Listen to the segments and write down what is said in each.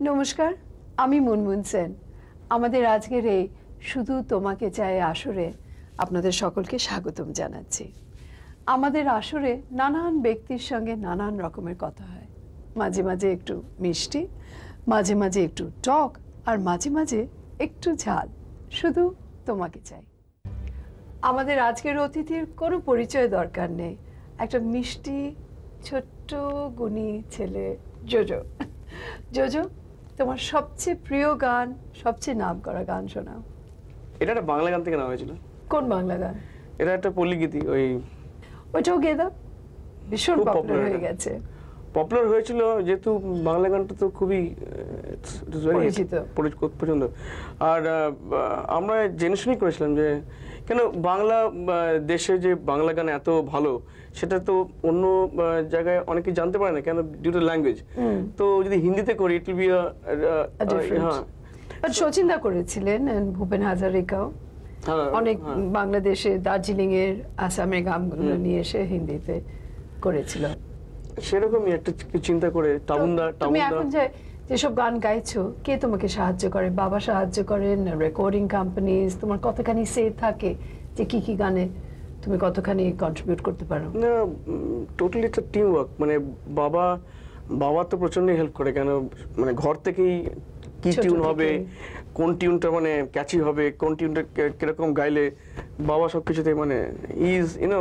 নমস্কার, আমি মুনমুন সেন। আমাদের আজকের এই শুধু তোমাকে চাই আসরে আপনাদের সকলকে স্বাগতম জানাচ্ছি। আমাদের আসরে নানান ব্যক্তির সঙ্গে নানান রকমের কথা হয়, মাঝে মাঝে একটু মিষ্টি, মাঝে মাঝে একটু টক, আর মাঝে মাঝে একটু ঝাল। শুধু তোমাকে চাই। আমাদের আজকের অতিথির কোনো পরিচয় দরকার নেই, একটা মিষ্টি ছোট্ট গুণী ছেলে জোজো। জোজো, তোমার সবচেয়ে প্রিয় গান, সবচেয়ে নামকরা গান শোনাও। এটা একটা বাংলা গান থেকে নেওয়া হয়েছিল। কোন বাংলা গান? এটা একটা পল্লী গীতি। ওইটাও গেয়ে দাও, ভীষণ পপুলার হয়ে গেছে। পপুলার হয়েছিল যেহেতু বাংলা গানটা তো খুবই পছন্দ। আর আমরা জেনে শুনেই করেছিলাম যে কেন বাংলা দেশে যে বাংলা গান এত ভালো, সেটা তো অন্য জায়গায় অনেকে জানতে পারে না, কেন ডিউ টু ল্যাঙ্গুয়েজ। তো যদি হিন্দিতে করি ইট উইল বি শচীন দা করেছিলেন, ভূপেন হাজারিকাও অনেক বাংলাদেশে দার্জিলিং এর, আসামের গানগুলো নিয়ে এসে হিন্দিতে করেছিল। সেরকমই একটা চিন্তা করে তুমি এখন যেসব গান গাইছো, কে তোমাকে সাহায্য করে? বাবা সাহায্য করেন, রেকর্ডিং কোম্পানিজ? তোমার কতখানি সে থাকে যে কি কি গানে তুমি কতখানি কন্ট্রিবিউট করতে পারো? না, টোটালি একটা টিম ওয়ার্ক। মানে বাবা তো প্রচন্ড হেল্প করে, কেন মানে ঘর থেকেই কি টিউন হবে, কোন টিউনটা মানে ক্যাচি হবে, কোন টিউনটা কিরকম গাইলে, বাবা সবকিছুতে মানে ইজ ইউনো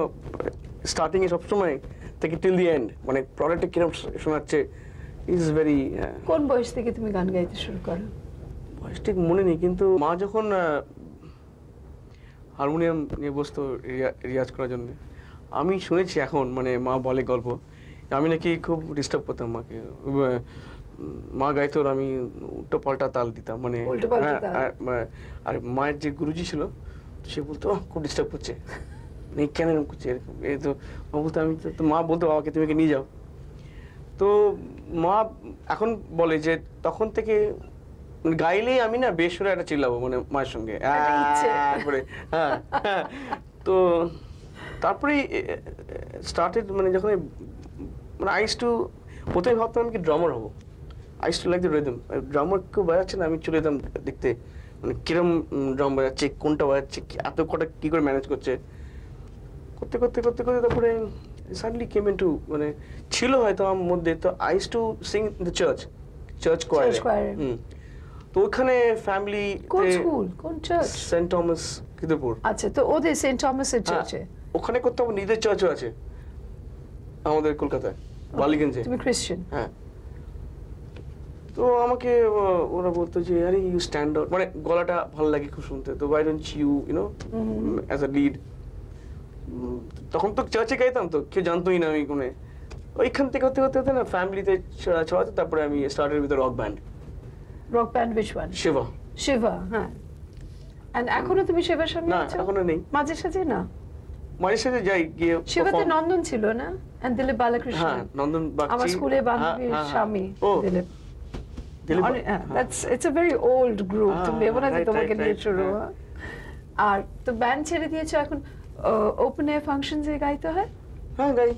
স্টার্টিং এ সবসময় থেকে টিল দি এন্ড, মানে প্রোডাক্টে কিরকম শোনাচ্ছে ইজ ভেরি। কোন বয়স থেকে তুমি গান গাইতে শুরু করো? বয়স ঠিক মনে নেই, কিন্তু মা যখন হারমোনিয়াম নিয়ে বসতো রিয়াজ করার জন্য, আমি শুনেছি এখন, মানে মা বলে গল্প, আমি নাকি খুব ডিস্টার্ব করতাম মাকে। মা গাইতো আর আমি উল্টো পাল্টা তাল দিতাম, মানে আর মায়ের যে গুরুজি ছিল সে বলতো খুব ডিস্টার্ব করছে, কেন এরকম করছে, এরকম এই তো বলতো। আমি তো মা বলতো বাবাকে তুমি নিয়ে যাও। তো মা এখন বলে যে তখন থেকে গাইলেই আমি না বেসুরে একটা চিল্লাবো, মানে মায়ের সঙ্গে। হ্যাঁ, তো তারপরে স্টার্টেড, মানে যখন মানে আইস টু, প্রথমে ভাবতাম আমি কি ড্রামার হবো। আইস টু লাইক দ্য রিদম। ড্রামার কেউ বাজাচ্ছে না, আমি চলে যেতাম দেখতে, মানে কিরম ড্রাম বাজাচ্ছে, কোনটা বাজাচ্ছে, এত কটা কি করে ম্যানেজ করছে। করতে করতে করতে করতে তারপরে সাডেনলি কেম ইনটু, মানে ছিল হয়তো আমার মধ্যে, তো আইস টু সিং দ্য চার্চ কোয়ারে। তো ওখানে ফ্যামিলি, কোন স্কুল, কোন চার্চ? Saint Thomas Khidirpur. আচ্ছা, তো ওদের সেন্ট টমাসের চার্চে ওখানে করতাম। নিজের চার্চও আছে আমাদের কলকাতায়, বালিগঞ্জে। তুমি খ্রিস্টান? হ্যাঁ। তো আমাকে ওরা বলতো যে আরে ইউ স্ট্যান্ড আউট, মানে গলাটা ভালো লাগে খুব শুনতে, তো why don't you know as a lead. তখন তো চার্চে গাইতাম, তো কেউ জানতোই না আমি কোনে। ওইখান থেকে হতে হতে হতে না ফ্যামিলিতে ছড়াতে, তারপরে আমি started with rock band. Rock band which one? Shiva, হ্যাঁ। এন্ড এখনো তুমি শিবার সঙ্গে আছো? না, এখনো নেই। মাঝে সাঝে না? মাঝে সাঝে যাই গিয়ে। শিবাতে নন্দন ছিল না? এন্ড দিলীপ বালাকৃষ্ণ। হ্যাঁ, নন্দন বাগচি। আমার স্কুলে বান্ধবীর স্বামী Dilip. It's a very old group. তুমি বলো না তোমাকে নিয়ে শুরু। আর তো ব্যান্ড ছেড়ে দিয়েছো, এখন ওপেন এয়ার ফাংশনস এ গাইতে হয়? হ্যাঁ, গাই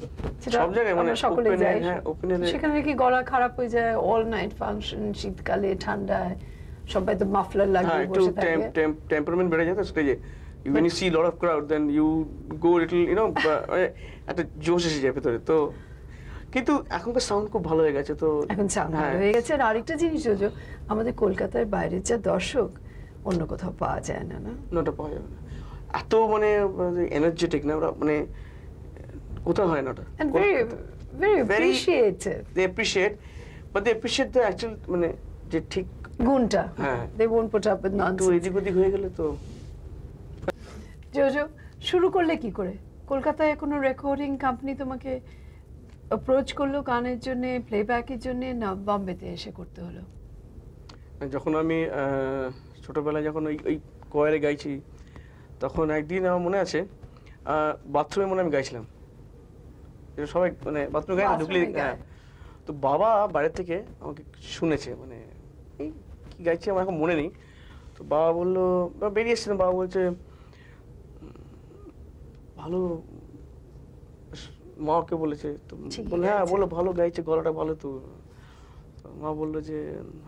সব জায়গায়, মানে সকলে যাই। হ্যাঁ, ওপেন এয়ারে। সেখানে কি গলা খারাপ হয়ে যায়? অল নাইট ফাংশন, শীতকালে, ঠান্ডায় সবাই তো মাফলার লাগিয়ে বসে থাকে। টেম্পারমেন্ট বেড়ে যায় তো স্টেজে। When you see a lot of crowd, then you go little, you know, একটা জোশ এসে যায় ভেতরে। তো কিন্তু এখনকার সাউন্ড খুব ভালো হয়ে গেছে। তো এখন সাউন্ড ভালো হয়ে গেছে। আর আরেকটা জিনিস জোজো, আমাদের কলকাতার বাইরের যা দর্শক অন্য কোথাও পাওয়া যায় না। ওটা পাওয়া যাবে না, এত মানে এনার্জেটিক না ওরা, মানে কোথাও হয় না ওটা। Very appreciative. They appreciate, but they appreciate the actual, মানে যে ঠিক গুণটা। হ্যাঁ, they won't put up with nonsense. তো এদিক ওদিক হয়ে গেলে তো। জোজো, শুরু করলে কি করে? কলকাতায় কোনো রেকর্ডিং কোম্পানি তোমাকে অ্যাপ্রোচ করলো গানের জন্য, প্লেব্যাকের জন্য, না বম্বেতে এসে করতে হলো? যখন আমি ছোটবেলায় যখন ওই কোয়ারে গাইছি, তখন একদিন আমার মনে আছে বাথরুমে মনে আমি গাইছিলাম। সবাই মানে বাথরুমে গায়ে ঢুকলে, হ্যাঁ। তো বাবা বাইরে থেকে আমাকে শুনেছে, মানে এই কি গাইছি আমার এখন মনে নেই। তো বাবা বললো, বেরিয়ে এসেছিলাম, বাবা বলছে ভালো, মাকে বলেছে। তো বলে হ্যাঁ, বলো ভালো গাইছে, গলাটা ভালো। তো তো মা বললো যে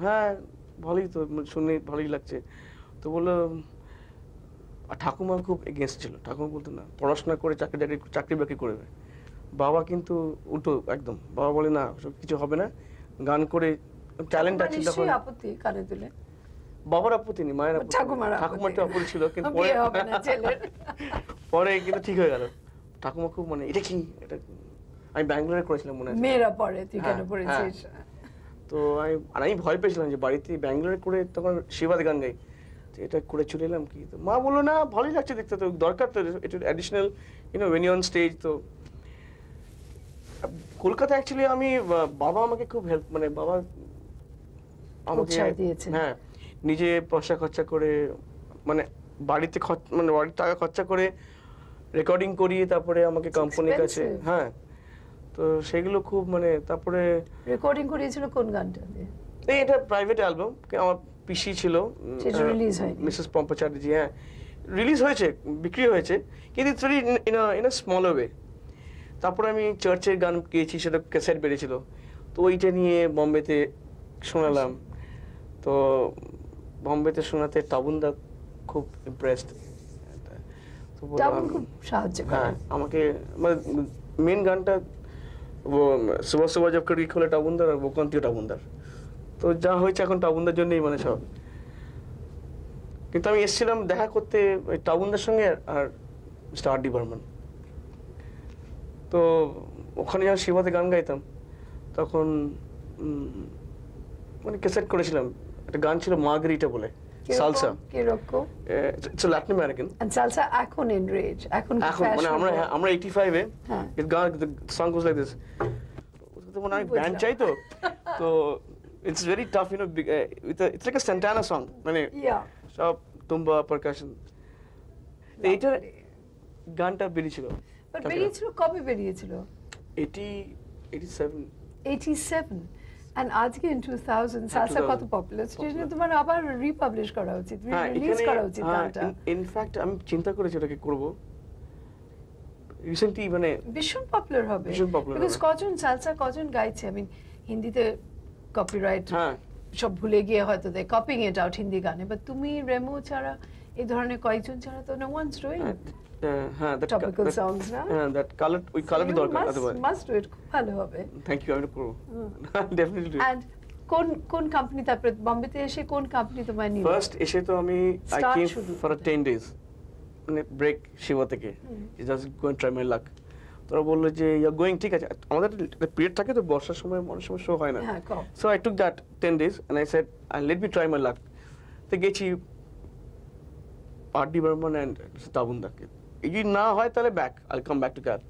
হ্যাঁ ভালোই তো, শুনে ভালোই লাগছে। তো বললো, আর ঠাকুমা খুব এগেনস্ট ছিল। ঠাকুমা বলতো না, পড়াশোনা করে চাকরি বাকরি করবে। বাবা কিন্তু উল্টো একদম, বাবা বলে না সব কিছু হবে না, গান করে ট্যালেন্ট আছে। তখন নিশ্চয়ই আপত্তি কানে তুলে, বাবার আপত্তি নেই, মায়ের আপত্তি, ঠাকুমার তো আপত্তি ছিল, কিন্তু পরে হবে না ছেলের। পরে কিন্তু ঠিক হয়ে গেল। ঠাকুমা খুব মানে এটা কি, এটা আমি ব্যাঙ্গালোরে করেছিলাম মনে আছে। মেয়েরা পড়ে, তুই কেন হ্যাঁ, পড়েছিস? তো আমি ভয় পেয়েছিলাম যে বাড়িতে ব্যাঙ্গালোরে করে তখন শিবাদ গান গাই, তো এটা করে চলে এলাম কি। তো মা বললো না ভালোই লাগছে দেখতে, তো দরকার তো এটা additional when you on stage. তো কলকাতা অ্যাকচুয়ালি আমি বাবা আমাকে খুব হেল্প, মানে বাবা আমাকে উৎসাহ দিয়েছেন। হ্যাঁ নিজে পয়সা খরচা করে, মানে বাড়িতে মানে বাড়ির টাকা খরচা করে রেকর্ডিং করিয়ে তারপরে আমাকে কোম্পানির কাছে, হ্যাঁ তো সেগুলো খুব মানে। তারপরে রেকর্ডিং করিয়েছিল কোন গানটা দিয়ে? এটা প্রাইভেট অ্যালবাম, আমার পিসি ছিল, সেটা রিলিজ হয়নি? মিসেস পম্পা চ্যাটার্জি, হ্যাঁ রিলিজ হয়েছে, বিক্রি হয়েছে, কিন্তু it's very in a smaller way. তারপরে আমি চার্চের গান গেয়েছি, সেটা ক্যাসেট বেরিয়েছিল, তো ওইটা নিয়ে বম্বেতে শোনালাম। তো বম্বেতে শোনাতে টাবুনদা খুব ইমপ্রেসড। তো টাবুন খুব সাহায্য করে। হ্যাঁ আমাকে, মানে মেন গানটা সুভাষ সুভাষ জব করি খোলে টাবুনদার, আর ভোকান্তিও টাবুনদার। তো যা হয়েছে এখন টাবুনদার জন্যই মানে সব। কিন্তু আমি এসেছিলাম দেখা করতে ওই টাবুনদার সঙ্গে আর মিস্টার আর ডি বর্মন। তো ওখানে যখন শিবাতে গান গাইতাম তখন মানে ক্যাসেট করেছিলাম, একটা গান ছিল মার্গারিটা বলে, সালসা। কিরকম? It's Latin American. And salsa এখন in rage, এখন মানে আমরা 85 এ it গান, the song goes like this. তো মানে আমি ব্যান্ড চাই, তো it's very tough, it's like a Santana song, মানে সব তুম্বা পারকাশন। এইটার গানটা বেরিয়েছিল। বেরিয়েছিল কবে? বেরিয়েছিল 87। 87 and আজকে in 2000 সালসা কত পপুলার, সেটা তোমার আবার রিপাবলিশ করা উচিত, রিলিজ করা উচিত গানটা। ইনফ্যাক্ট আমি চিন্তা করেছি ওটাকে করব রিসেন্টলি, মানে ভীষণ পপুলার হবে, বিকজ কজন সালসা কজন গাইছে। আই মিন হিন্দিতে কপিরাইট সব ভুলে গিয়ে হয়তো দে কপিং ইট আউট হিন্দি গানে, বাট তুমি রেমো ছাড়া এই ধরনের কয়েকজন ছাড়া তো নো ওয়ানস ডুইং হ্যাঁ দ্যাট টপিক্যাল সংস না। হ্যাঁ দ্যাট কালার, ওই কালারই দরকার। মাস্ট ডু ইট, খুব ভালো হবে। থ্যাংক ইউ, আমি করব ডেফিনেটলি। এন্ড কোন কোম্পানি, তারপরে বম্বেতে এসে কোন কোম্পানি তোমায় নিল? ফার্স্ট এসে তো আমি আই কেম ফর 10 days, মানে ব্রেক শিবা থেকে, just go and try my luck. তোরা বললো যে ইউ আর গোয়িং, ঠিক আছে। আমাদের পিরিয়ড থাকে তো, বর্ষার সময় অনেক সময় শো হয় না, so I took that 10 days and I said let me try my luck. তো গেছি আর ডি বর্মন এন্ড টাবুনদাকে, এই যদি না হয় তাহলে back, I come back to car.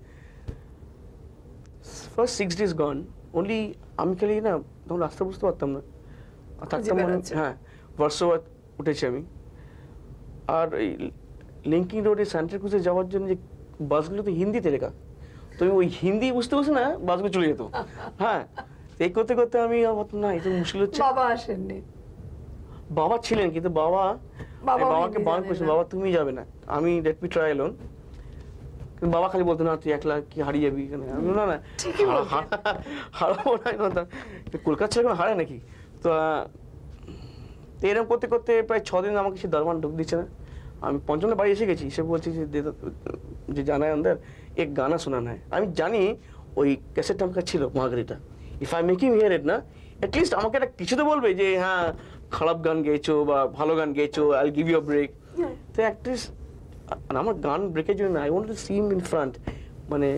First 6 days gone, only আমি খালি না তখন রাস্তা বুঝতে পারতাম না, থাকতাম হ্যাঁ বর্ষবাদ উঠেছি আমি। আর এই লিঙ্কিং রোডে সেন্ট্রাল ক্রুজে যাওয়ার জন্য যে বাসগুলো তো হিন্দিতে লেখা, তো ওই হিন্দি বুঝতে পারছি না, বাসগুলো চলে যেত। হ্যাঁ এই করতে করতে আমি না এটা মুশকিল হচ্ছে। বাবা আসেননি? বাবা ছিলেন, কিন্তু বাবাকে বারণ করেছে, বাবা তুমি যাবে না, আমি লেট মি ট্রাই অ্যালোন। কিন্তু বাবা খালি বলতো না তুই একলা কি হারিয়ে যাবি এখানে। আমি না না হারাবো না, কলকাতা ছেড়ে হারে নাকি। তো এরকম করতে করতে প্রায় 6 দিন আমাকে সে দরবার ঢুক দিচ্ছে না। আমি পঞ্চমটা বাড়ি এসে গেছি, সে বলছি যে জানা আন্দার এক গানা শোনা নাই। আমি জানি ওই ক্যাসেটটা আমার ছিল Margarita, if I make him hear it না, অ্যাটলিস্ট আমাকে একটা কিছু তো বলবে যে হ্যাঁ খারাপ গান গেয়েছো বা ভালো গান গেয়েছো, I give you a break. তো অ্যাটলিস্ট আমার গান ব্রেকের জন্য I want to see him in front, মানে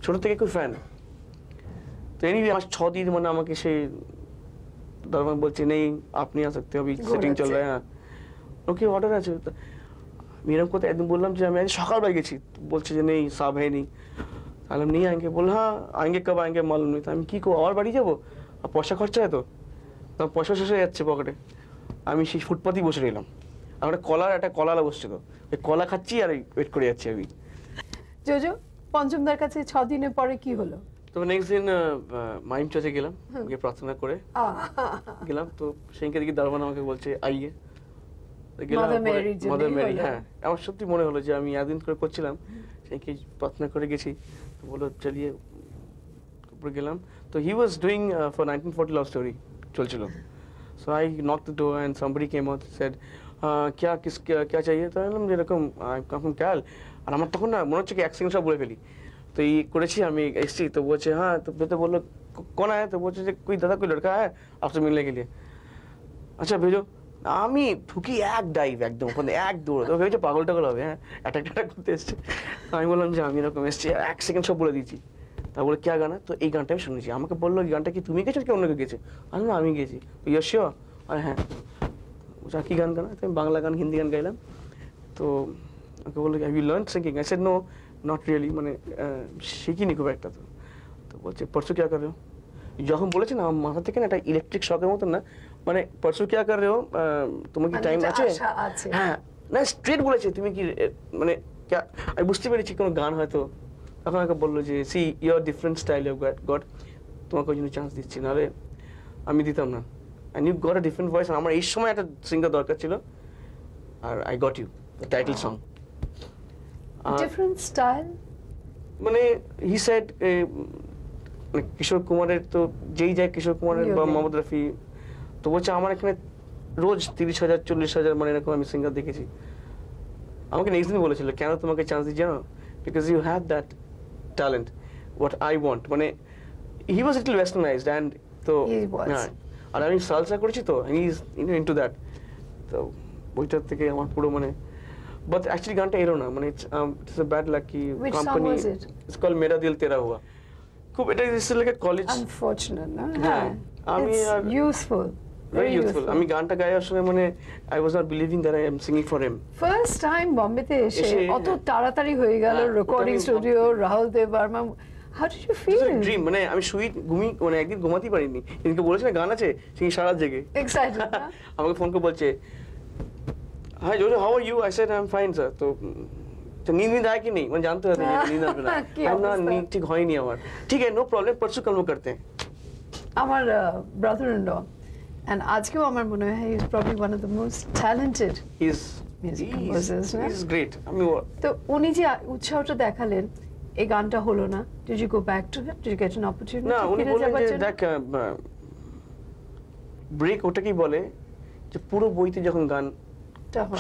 ছোটো থেকে খুব ফ্যান। তো এনিওয়ে আমার 6 দিন মানে আমাকে সেই দরবার বলছে নেই আপনি आ सकते हो, अभी सेटिंग चल रहा है, ওকে অর্ডার আছে। আমি এরকম করতে একদিন বললাম যে আমি আজ সকালবেলা গেছি, বলছে যে নেই সাব है नहीं। তাহলে नहीं आएंगे, बोल हाँ आएंगे कब आएंगे मालूम नहीं। তো আমি কি করবো, আবার বাড়ি যাবো, আর পয়সা খরচা হয় তো, পয়সা শেষ হয়ে যাচ্ছে পকেটে। আমি সেই ফুটপাতেই বসে রইলাম, আর একটা কলালা বসছিল, ওই কলা খাচ্ছি আর ওয়েট করে যাচ্ছি আমি। জোজো পঞ্চমদার কাছে 6 দিনের পরে কি হলো? তো নেক্সট দিন মাইম চাচে গেলাম, গিয়ে প্রার্থনা করে গেলাম। তো সেদিনকে দেখি দারোয়ান আমাকে বলছে আইয়ে, মাদার মেরি। হ্যাঁ আমার সত্যি মনে হলো যে আমি এতদিন করে করছিলাম, সেদিনকে প্রার্থনা করে গেছি। তো বললো চলিয়ে উপরে গেলাম তো he was doing for 1940 love story চলছিল so I knock the door and somebody came out said क्या चाहिए তো আমি বললাম যেরকম কখন ক্যাল আর আমার তখন না মনে হচ্ছে কি এক সেকেন্ড সব বলে ফেলি তো এই করেছি আমি এসছি তো বলছে হ্যাঁ তো বললো कौन आया तो বলছে যে कोई दादा कोई लड़का है आपसे मिलने के लिए আচ্ছা ভেজো আমি ঢুকি এক ডাইভ একদম ওখানে এক দৌড় তো ভেবেছে পাগল টাগল হবে হ্যাঁ অ্যাটাক করতে এসছে আমি বললাম যে আমি এরকম এসছি এক সেকেন্ড সব বলে দিয়েছি তা বলে কে গানা তো এই গানটা আমি শুনেছি আমাকে বললো এই গানটা কি তুমি গেছো কি অন্য কেউ গেছে আমি না আমি গেছি ইউ শিওর আর হ্যাঁ বলছে কি গান গানা তো আমি বাংলা গান হিন্দি গান গাইলাম তো আমাকে বললো have you learn singing I said no not really মানে শিখিনি খুব একটা তো বলছে পরশু क्या कर रहे हो যখন বলেছে না আমার মাথা থেকে না একটা ইলেকট্রিক শকের মতন না মানে পরশু क्या कर रहे हो তোমার কি টাইম আছে হ্যাঁ না স্ট্রেট বলেছে তুমি কি মানে আমি বুঝতে পেরেছি কোনো গান হয়তো তখন আমাকে বললো যে see your different style of god তোমাকে ওই জন্য চান্স দিচ্ছি নাহলে আমি দিতাম না and you got a different voice আমার এই সময় একটা সিঙ্গার দরকার ছিল আর I got you the title song different style মানে হি সেড মানে কিশোর কুমারের তো যেই যায় কিশোর কুমারের বা মোহাম্মদ রফি তো বলছে আমার এখানে রোজ 30,000 40,000 মানে এরকম আমি সিঙ্গার দেখেছি আমাকে নেক্সট দিন বলেছিল কেন তোমাকে চান্স দিই জানো because you have that talent what I want মানে হি ওয়াজ লিটল ওয়েস্টার্নাইজড অ্যান্ড তো হ্যাঁ আর আমি সালসা করেছি তো হি ইজ ইনটু দ্যাট তো ওইটার থেকে আমার পুরো মানে বাট অ্যাকচুয়ালি গানটা এরো না মানে it's a bad lucky company it's call মেরা দিল তেরা হুয়া খুব এটা is like a college unfortunate না হ্যাঁ আমি ইউজফুল very useful আমি গানটা গাওয়ার সময় মানে I was not believing that I am singing for him first time বোম্বেতে এসে অত তাড়াতাড়ি হয়ে গেল recording studio Rahul Dev Burman how did you feel dream মানে আমি ঘুমি মানে একদিন ঘুমাতেই পারিনি এদিকে বলেছে না গান আছে সেই সারা জেগে এক্সাইটেড আমাকে ফোন করে বলছে hi Jojo how are you I said I am fine sir তো नींद आया कि नहीं मैं जानते हैं नींद आवे ना हम ना नींद ठीक হয়নি আমার ঠিক আছে নো প্রবলেম পরশু কল করতে हैं আমার ব্রাদার ইন ল and আজকেও আমার মনে হয় he is probably one of the most talented music composers he is great আমি তো উনি যে উৎসাহটা দেখালেন এই গানটা হলো না did you go back to him did you get an opportunity না উনি বললেন যে দেখ ব্রেক ওটাকেই বলে যে পুরো বইতে যখন গান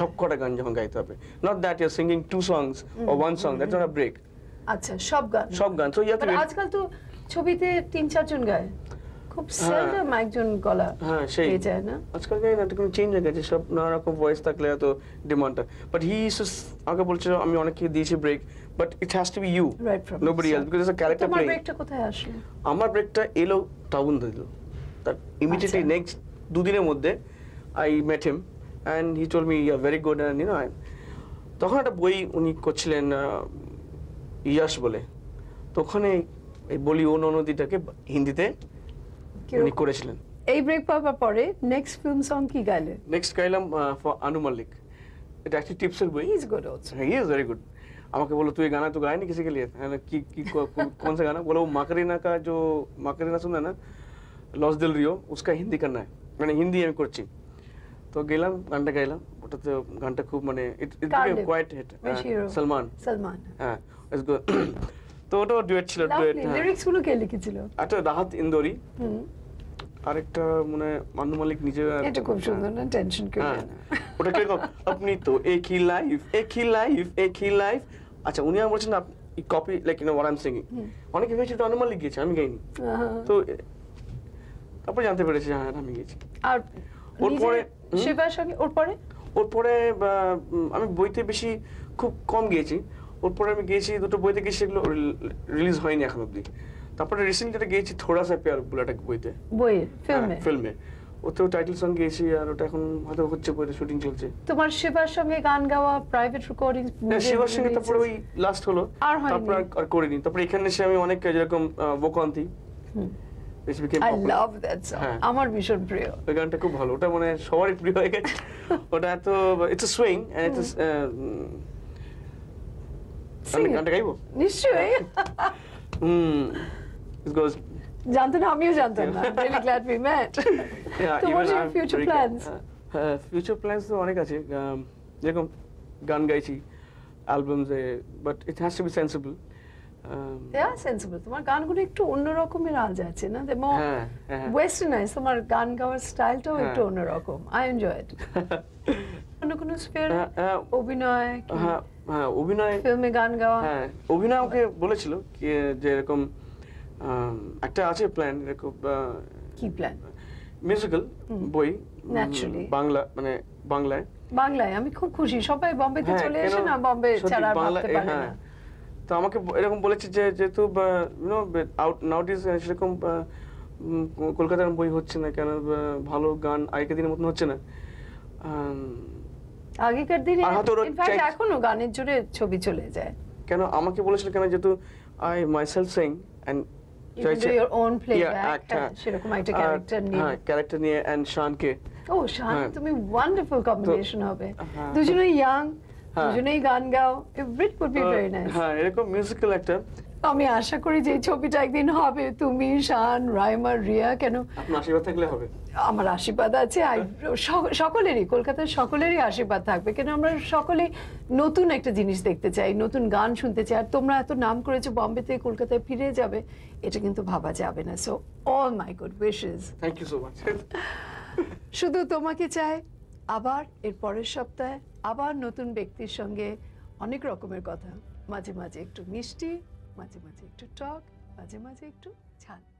সব কটা গান যখন গাইতে হবে not that you are singing two songs or one song that's not a break আচ্ছা সব গান সো ইউ হ্যাভ টু আজকাল তো ছবিতে 3-4 জন গায় খুব সেলডম একজন গলা হ্যাঁ সেই যায় না আজকাল গায় না তো কোনো চেঞ্জ হয়ে গেছে সব নানা রকম ভয়েস থাকলে তো ডিমান্ডটা বাট হি ইজ আগে বলছিল আমি অনেককে দিয়েছি break but it has to be you nobody else because it's a character play তোমার ব্রেকটা কোথায় আসলো আমার ব্রেকটা এলো টাউন দিল তার ইমিডিয়েটলি নেক্সট দুদিনের মধ্যে I met him and he told me you're very good and you know তখন একটা বই উনি করছিলেন ইয়াশ বলে তো ওখানে এই বলি ও ননদীটাকে হিন্দিতে উনি করেছিলেন এই ব্রেক পাওয়ার পরে নেক্সট ফিল্ম সং কি গাইলে নেক্সট গাইলাম ফর আনু মল্লিক এটা অ্যাকচুয়ালি টিপসের বই he is good also he is very good আমাকে বলো তুই গানা তো গায় नहीं किसी के लिए কি कौन सा गाना बोलो माकरीना का जो माकरीना सुना ना लॉस दिल रियो उसका हिंदी करना है মানে হিন্দি আমি করছি তো গেলাম গানটা গাইলাম ওটাতে গানটা খুব মানে it became quite hit Salman হ্যাঁ ইটস গুড তো ওটা ডুয়েট ছিল ডুয়েট লিরিক্স গুলো কে লিখেছিল একটা রাহাত ইন্দোরি আরেকটা মানে মান্নু মালিক নিজে এটা খুব সুন্দর না টেনশন করে না ওটা কি আপনি তো এক হি লাইফ আচ্ছা উনি আমার বলছেন আপনি copy like you know what I am singing অনেকে ভেবেছে তো মান্নু মালিক গেছে আমি গাইনি তো তারপর জানতে পেরেছি হ্যাঁ আমি গেছি আর ওর পরে শিবার সঙ্গে ওর পরে আমি বইতে বেশি খুব কম গিয়েছি ওর পরে আমি গিয়েছি দুটো বইতে গিয়েছি সেগুলো রিলিজ হয়নি এখন অব্দি তারপরে রিসেন্টলি যেটা গিয়েছি থোড়া সা প্যার বলে একটা বইতে ফিল্মে ওতেও টাইটেল সং গিয়েছি আর ওটা এখন হয়তো হচ্ছে বইতে শুটিং চলছে তোমার শিবার সঙ্গে গান গাওয়া প্রাইভেট রেকর্ডিং শিবার সঙ্গে তারপরে ওই লাস্ট হলো তারপর আর করিনি তারপরে এখানে এসে আমি অনেক যেরকম ভোকান্তি I love that song. আমার ভীষণ প্রিয় ওই গানটা খুব ভালো ওটা মানে সবারই প্রিয় হয়ে গেছে ওটা এত it's a swing and it's আমি গানটা গাইবো নিশ্চয়ই it goes জানতো না আমিও জানতাম না really glad we met so what are your future plans future plans তো অনেক আছে যেরকম গান গাইছি অ্যালবামসে but it has to be sensible they are sensible. তোমার গানগুলো একটু অন্য রকমের আজ আছে না, দে মোর হ্যাঁ হ্যাঁ ওয়েস্টার্নাইজ। তোমার গান গাওয়ার স্টাইলটাও হ্যাঁ। একটু অন্যরকম। I enjoy it. অন্য কোনো স্পেয়ার অভিনয়, হ্যাঁ হ্যাঁ অভিনয়, ফিল্মে গান গাওয়া? হ্যাঁ অভিনয় আমাকে বলেছিল কি যে এরকম একটা আছে প্ল্যান, এরকম কি প্ল্যান? মিউজিক্যাল বই Naturally. বাংলা মানে বাংলায়। বাংলায়? আমি খুব খুশি, সবাই বম্বেতে হ্যাঁ, চলে কেন এসে না বম্বে সত্যি ছাড়া আর বাংলা- ভাবতে পারে হ্যাঁ। না। তো আমাকে এরকম বলেছে যে যেহেতু ইউনো আউট নাউটিস সেরকম কলকাতার বই হচ্ছে না কেন, ভালো গান আগেকার দিনের মতন হচ্ছে না। আগেকার দিনে আর হয়তো ওরা ইনফ্যাক্ট চাই- এখনো গানের জোরে ছবি চলে যায়। কেন আমাকে বলেছিল কেন যেহেতু I myself sing and You can do your own playback, হ্যাঁ, সেরকম একটা ক্যারেক্টার নিয়ে। হ্যাঁ ক্যারেক্টার নিয়ে এন্ড শানকে। ও শান, হ্যাঁ। তুমি ওয়ান্ডারফুল কম্বিনেশন হবে। হ্যাঁ। দুজনেই ইয়াং, হ্যাঁ। দুজনেই গান গাও। It would be very nice. হ্যাঁ এরকম মিউজিক্যাল একটা। আমি আশা করি যে এই ছবিটা একদিন হবে, তুমি, শান, রাইমা, রিয়া। কেন আপনার আশীর্বাদ থাকলে হবে। আমার আশীর্বাদ আছে, সকলেরই, কলকাতার সকলেরই আশীর্বাদ থাকবে। কেন আমরা সকলে নতুন একটা জিনিস দেখতে চাই, নতুন গান শুনতে চাই। আর তোমরা এত নাম করেছো বম্বেতে কলকাতায় ফিরে যাবে, এটা কিন্তু ভাবা যাবে না। So all my good wishes. Thank you so much. শুধু তোমাকে চাই আবার এর পরের সপ্তাহে আবার নতুন ব্যক্তির সঙ্গে অনেক রকমের কথা, মাঝে মাঝে একটু মিষ্টি, মাঝে মাঝে একটু টক, মাঝে মাঝে একটু ঝাল।